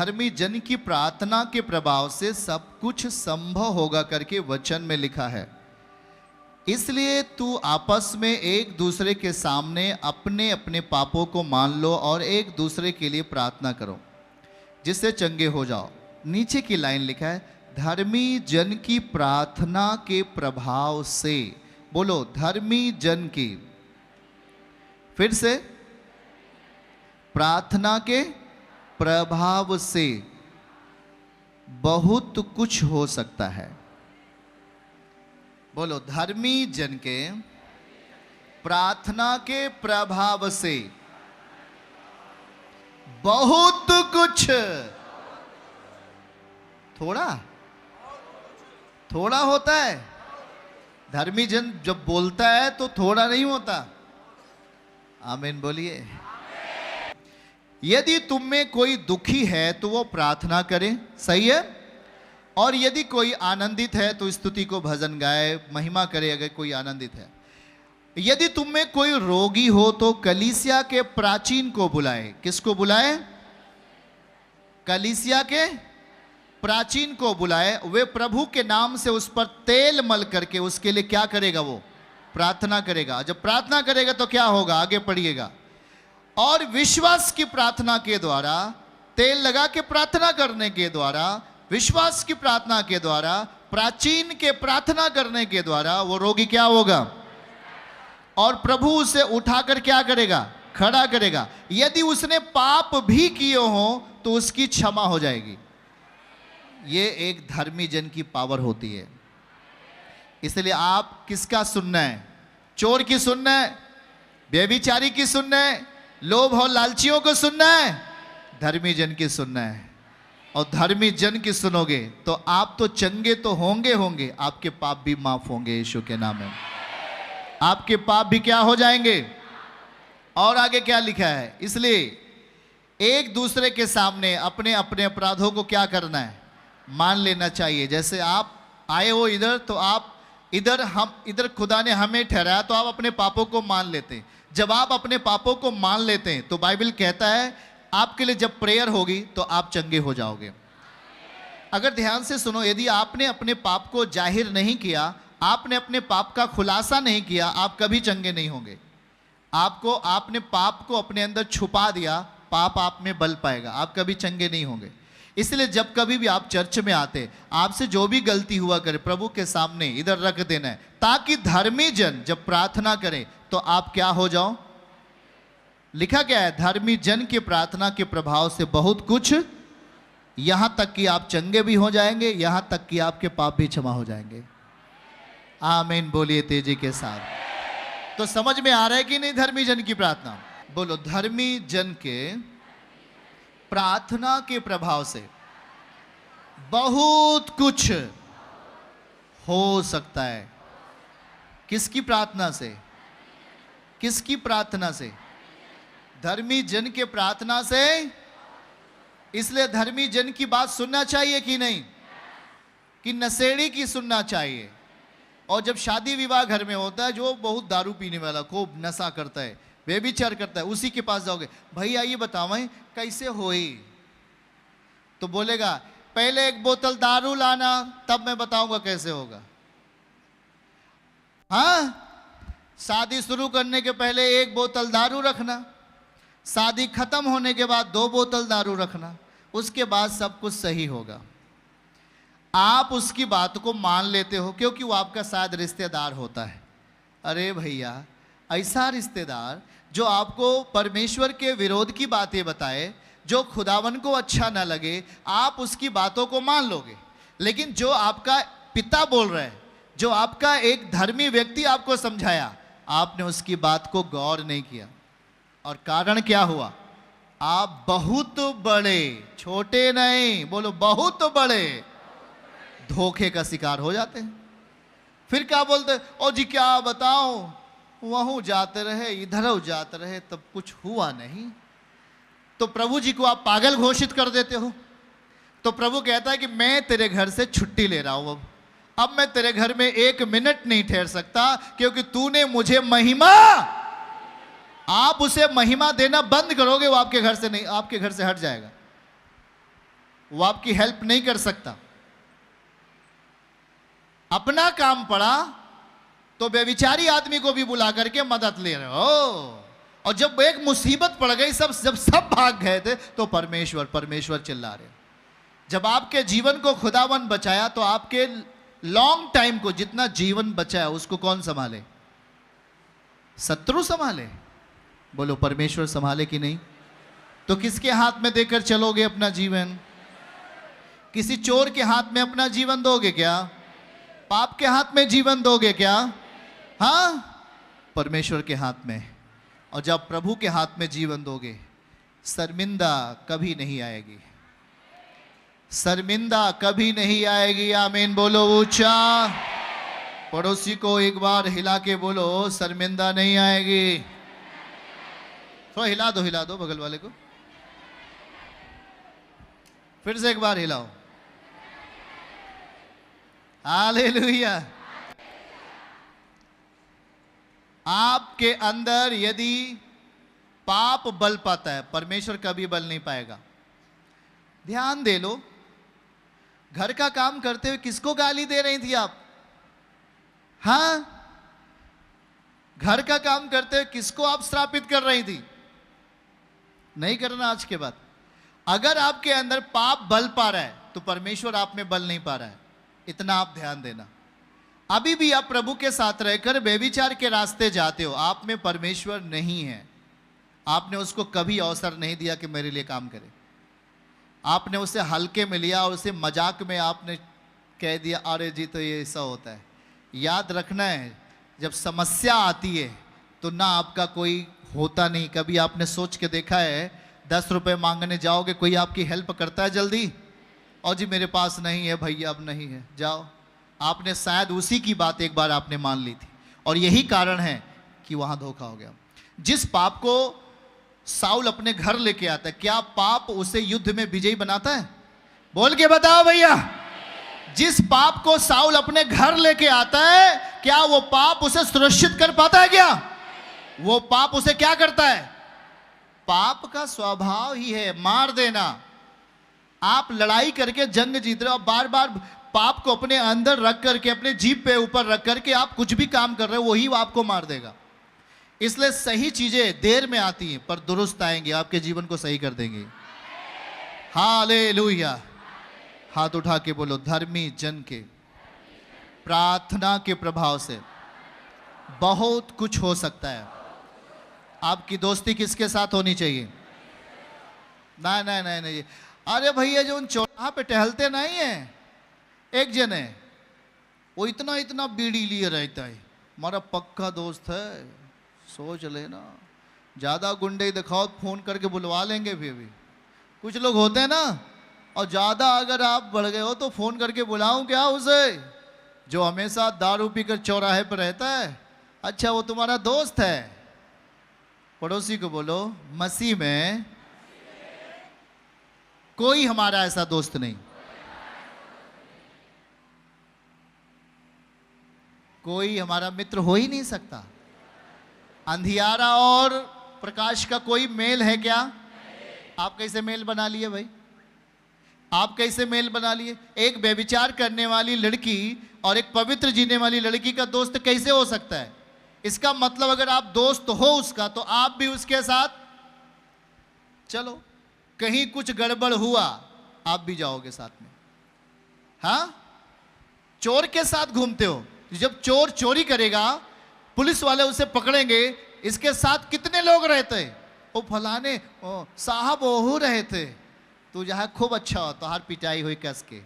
धर्मी जन की प्रार्थना के प्रभाव से सब कुछ संभव होगा करके वचन में लिखा है। इसलिए तू आपस में एक दूसरे के सामने अपने अपने पापों को मान लो और एक दूसरे के लिए प्रार्थना करो जिससे चंगे हो जाओ। नीचे की लाइन लिखा है, धर्मी जन की प्रार्थना के प्रभाव से। बोलो, धर्मी जन की, फिर से, प्रार्थना के प्रभाव से बहुत कुछ हो सकता है। बोलो, धर्मी जन के प्रार्थना के प्रभाव से बहुत कुछ। थोड़ा होता है। धर्मी जन जब बोलता है तो थोड़ा नहीं होता। आमीन बोलिए। यदि तुम में कोई दुखी है तो वो प्रार्थना करे, सही है। और यदि कोई आनंदित है तो स्तुति को भजन गाए, महिमा करे अगर कोई आनंदित है। यदि तुम में कोई रोगी हो तो कलीसिया के प्राचीन को बुलाए। किसको बुलाए? कलीसिया के प्राचीन को बुलाए। वे प्रभु के नाम से उस पर तेल मल करके उसके लिए क्या करेगा? वो प्रार्थना करेगा। जब प्रार्थना करेगा तो क्या होगा? आगे पढ़िएगा। और विश्वास की प्रार्थना के द्वारा, तेल लगा के प्रार्थना करने के द्वारा, विश्वास की प्रार्थना के द्वारा, प्राचीन के प्रार्थना करने के द्वारा वो रोगी क्या होगा? और प्रभु उसे उठाकर क्या करेगा? खड़ा करेगा। यदि उसने पाप भी किए हो तो उसकी क्षमा हो जाएगी। ये एक धर्मी जन की पावर होती है। इसलिए आप किसका सुनना है? चोर की सुनना है? व्यभिचारी की सुनना है? लोभ और लालचियों को सुनना है? धर्मी जन की सुनना है। और धर्मी जन की सुनोगे तो आप तो चंगे तो होंगे, आपके पाप भी माफ होंगे यीशु के नाम में। आपके पाप भी क्या हो जाएंगे? और आगे क्या लिखा है? इसलिए एक दूसरे के सामने अपने अपने अपराधों को क्या करना है? मान लेना चाहिए। जैसे आप आए हो इधर, तो आप इधर खुदा ने हमें ठहराया तो आप अपने पापों को मान लेते हैं। जब आप अपने पापों को मान लेते हैं तो बाइबल कहता है आपके लिए जब प्रेयर होगी तो आप चंगे हो जाओगे। अगर ध्यान से सुनो, यदि आपने अपने पाप को जाहिर नहीं किया, आपने अपने पाप का खुलासा नहीं किया, आप कभी चंगे नहीं होंगे। आपने पाप को अपने अंदर छुपा दिया, पाप आप में बल पाएगा, आप कभी चंगे नहीं होंगे। इसलिए जब कभी भी आप चर्च में आते, आपसे जो भी गलती हुआ करे प्रभु के सामने इधर रख देना है, ताकि धर्मी जन जब प्रार्थना करें तो आप क्या हो जाओ? लिखा क्या है? धर्मी जन की प्रार्थना के प्रभाव से बहुत कुछ, यहां तक कि आप चंगे भी हो जाएंगे, यहां तक कि आपके पाप भी क्षमा हो जाएंगे। आमीन बोलिए तेजी के साथ। तो समझ में आ रहा है कि नहीं? धर्मी जन की प्रार्थना। बोलो, धर्मी जन के प्रार्थना के प्रभाव से बहुत कुछ हो सकता है। किसकी प्रार्थना से? किसकी प्रार्थना से? धर्मी जन के प्रार्थना से। इसलिए धर्मी जन की बात सुनना चाहिए कि नहीं? कि नशेड़ी की सुनना चाहिए? और जब शादी विवाह घर में होता है, जो बहुत दारू पीने वाला, खूब नशा करता है, व्यभिचार करता है, उसी के पास जाओगे, भैया ये बताओ कैसे होई? तो बोलेगा पहले एक बोतल दारू लाना, तब मैं बताऊंगा कैसे होगा। हाँ, शादी शुरू करने के पहले एक बोतल दारू रखना, शादी खत्म होने के बाद 2 बोतल दारू रखना, उसके बाद सब कुछ सही होगा। आप उसकी बात को मान लेते हो क्योंकि वो आपका शायद रिश्तेदार होता है। अरे भैया, ऐसा रिश्तेदार जो आपको परमेश्वर के विरोध की बातें बताए, जो खुदावन को अच्छा ना लगे, आप उसकी बातों को मान लोगे। लेकिन जो आपका पिता बोल रहा है, जो आपका एक धर्मी व्यक्ति आपको समझाया, आपने उसकी बात को गौर नहीं किया। और कारण क्या हुआ? आप बहुत बड़े, छोटे नहीं, बोलो बहुत बड़े धोखे का शिकार हो जाते हैं। फिर क्या बोलते? ओ जी क्या बताओ, वहों जाते रहे, इधर जाते रहे, तब कुछ हुआ नहीं। तो प्रभु जी को आप पागल घोषित कर देते हो। तो प्रभु कहता है कि मैं तेरे घर से छुट्टी ले रहा हूं। अब मैं तेरे घर में 1 मिनट नहीं ठहर सकता, क्योंकि तूने मुझे महिमा, आप उसे महिमा देना बंद करोगे, वो आपके घर से नहीं, आपके घर से हट जाएगा। वो आपकी हेल्प नहीं कर सकता। अपना काम पड़ा तो व्यभिचारी आदमी को भी बुला करके मदद ले रहे हो, और जब एक मुसीबत पड़ गई, जब सब भाग गए थे तो परमेश्वर परमेश्वर चिल्ला रहे। जब आपके जीवन को खुदावन बचाया तो आपके लॉन्ग टाइम को, जितना जीवन बचा है उसको कौन संभाले? शत्रु संभाले? बोलो परमेश्वर संभाले कि नहीं? तो किसके हाथ में देकर चलोगे अपना जीवन? किसी चोर के हाथ में अपना जीवन दोगे क्या? पाप के हाथ में जीवन दोगे क्या? हाँ, परमेश्वर के हाथ में। और जब प्रभु के हाथ में जीवन दोगे, शर्मिंदा कभी नहीं आएगी, शर्मिंदा कभी नहीं आएगी। आमीन बोलो ऊंचा। पड़ोसी को एक बार हिला के बोलो, शर्मिंदा नहीं आएगी। थोड़ा हिला दो बगल वाले को, फिर से एक बार हिलाओ। हालेलुया। आपके अंदर यदि पाप बल पाता है, परमेश्वर कभी बल नहीं पाएगा। ध्यान दे लो, घर का काम करते हुए किसको गाली दे रही थी आप? हाँ, घर का काम करते हुए किसको आप श्रापित कर रही थी? नहीं करना आज के बाद। अगर आपके अंदर पाप बल पा रहा है तो परमेश्वर आप में बल नहीं पा रहा है, इतना आप ध्यान देना। अभी भी आप प्रभु के साथ रहकर व्यभिचार के रास्ते जाते हो, आप में परमेश्वर नहीं है। आपने उसको कभी अवसर नहीं दिया कि मेरे लिए काम करे। आपने उसे हल्के में लिया और उसे मजाक में आपने कह दिया, अरे जी तो ये ऐसा होता है। याद रखना है, जब समस्या आती है तो ना आपका कोई होता नहीं। कभी आपने सोच के देखा है 10 रुपए मांगने जाओगे, कोई आपकी हेल्प करता है जल्दी? और जी मेरे पास नहीं है भैया, अब नहीं है, जाओ। आपने शायद उसी की बात एक बार आपने मान ली थी, और यही कारण है कि वहां धोखा हो गया। जिस पाप को साउल अपने घर लेके आता है, क्या पाप उसे युद्ध में विजयी बनाता है? बोल के बताओ भैया। जिस पाप को साउल अपने घर लेके आता है, क्या वो पाप उसे सुरक्षित कर पाता है? क्या वो पाप उसे क्या करता है? पाप का स्वभाव ही है मार देना। आप लड़ाई करके जंग जीत रहे हो, बार बार पाप को अपने अंदर रख करके, अपने जीभ पे ऊपर रख करके आप कुछ भी काम कर रहे हो, वही आपको मार देगा। इसलिए सही चीजें देर में आती हैं पर दुरुस्त आएंगी, आपके जीवन को सही कर देंगे। हालेलुया। हाथ उठा के बोलो, धर्मी जन के प्रार्थना के प्रभाव से बहुत कुछ हो सकता है। आपकी दोस्ती किसके साथ होनी चाहिए? नहीं नहीं नहीं नहीं। अरे भैया जो उन चौराहा पे टहलते नहीं है, एक जन है, वो इतना इतना बीड़ी लिए रहता है, हमारा पक्का दोस्त है, सोच लेना। ज्यादा गुंडे दिखाओ, फोन करके बुलवा लेंगे। फिर भी कुछ लोग होते हैं ना, और ज्यादा अगर आप बढ़ गए हो तो फोन करके बुलाऊं क्या उसे, जो हमेशा दारू पीकर चौराहे पर रहता है? अच्छा वो तुम्हारा दोस्त है। पड़ोसी को बोलो, मसीह में कोई हमारा ऐसा दोस्त नहीं, कोई हमारा मित्र हो ही नहीं सकता। अंधियारा और प्रकाश का कोई मेल है क्या? आप कैसे मेल बना लिए भाई? आप कैसे मेल बना लिए? एक व्यभिचार करने वाली लड़की और एक पवित्र जीने वाली लड़की का दोस्त कैसे हो सकता है? इसका मतलब अगर आप दोस्त हो उसका, तो आप भी उसके साथ चलो। कहीं कुछ गड़बड़ हुआ, आप भी जाओगे साथ में। हाँ, चोर के साथ घूमते हो, जब चोर चोरी करेगा पुलिस वाले उसे पकड़ेंगे, इसके साथ कितने लोग रहते? वो फलाने साहब ओहू रहे थे, तू जहां खूब अच्छा हो तो हर पिटाई हुई कस के।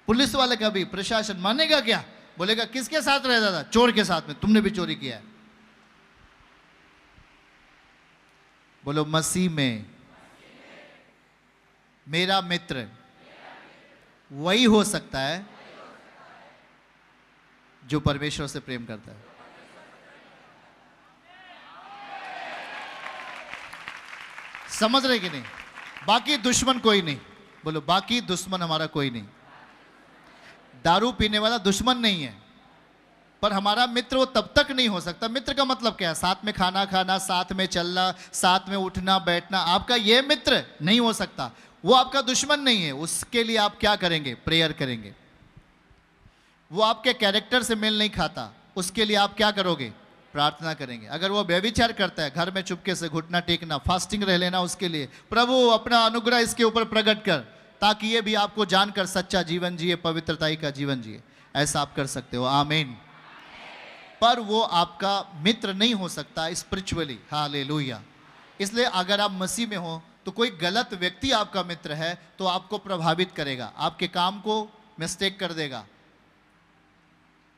पुलिस वाले का भी प्रशासन मानेगा क्या? बोलेगा किसके साथ रहता था? चोर के साथ में, तुमने भी चोरी किया है। बोलो, मसीह में मेरा मित्र वही हो सकता है जो परमेश्वर से प्रेम करता है। समझ रहे कि नहीं? बाकी दुश्मन कोई नहीं। बोलो, बाकी दुश्मन हमारा कोई नहीं। दारू पीने वाला दुश्मन नहीं है, पर हमारा मित्र वो तब तक नहीं हो सकता। मित्र का मतलब क्या है? साथ में खाना खाना, साथ में चलना, साथ में उठना बैठना। आपका ये मित्र नहीं हो सकता। वो आपका दुश्मन नहीं है, उसके लिए आप क्या करेंगे? प्रेयर करेंगे। वो आपके कैरेक्टर से मेल नहीं खाता, उसके लिए आप क्या करोगे? प्रार्थना करेंगे। अगर वो व्यभिचार करता है, घर में चुपके से घुटना टेकना, फास्टिंग रह लेना, उसके लिए प्रभु अपना अनुग्रह इसके ऊपर प्रकट कर, ताकि ये भी आपको जानकर सच्चा जीवन जिए, पवित्रताई का जीवन जिए। ऐसा आप कर सकते हो। आमीन। पर वो आपका मित्र नहीं हो सकता स्पिरिचुअली। हालेलुया। इसलिए अगर आप मसीह में हो तो कोई गलत व्यक्ति आपका मित्र है तो आपको प्रभावित करेगा, आपके काम को मिस्टेक कर देगा,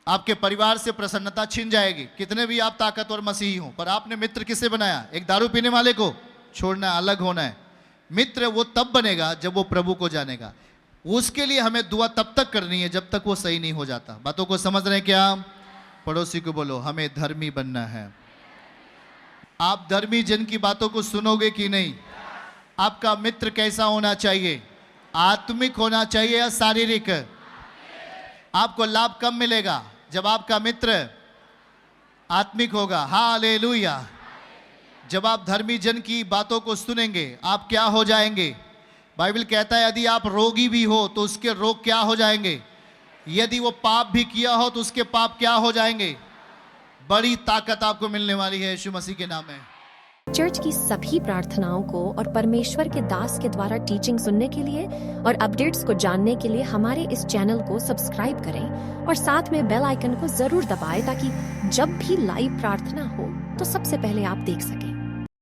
आपके परिवार से प्रसन्नता छिन जाएगी। कितने भी आप ताकतवर मसीही हो, पर आपने मित्र किसे बनाया? एक दारू पीने वाले को छोड़ना है, अलग होना है। मित्र वो तब बनेगा जब वो प्रभु को जानेगा। उसके लिए हमें दुआ तब तक करनी है जब तक वो सही नहीं हो जाता। बातों को समझ रहे हैं क्या? पड़ोसी को बोलो, हमें धर्मी बनना है। आप धर्मी जन की बातों को सुनोगे कि नहीं? आपका मित्र कैसा होना चाहिए? आत्मिक होना चाहिए या शारीरिक? आपको लाभ कब मिलेगा? जब आपका मित्र आत्मिक होगा। हालेलुया। जब आप धर्मी जन की बातों को सुनेंगे, आप क्या हो जाएंगे? बाइबल कहता है यदि आप रोगी भी हो तो उसके रोग क्या हो जाएंगे? यदि वो पाप भी किया हो तो उसके पाप क्या हो जाएंगे? बड़ी ताकत आपको मिलने वाली है यीशु मसीह के नाम में। चर्च की सभी प्रार्थनाओं को और परमेश्वर के दास के द्वारा टीचिंग सुनने के लिए और अपडेट्स को जानने के लिए हमारे इस चैनल को सब्सक्राइब करें और साथ में बेल आइकन को जरूर दबाएं ताकि जब भी लाइव प्रार्थना हो तो सबसे पहले आप देख सकें।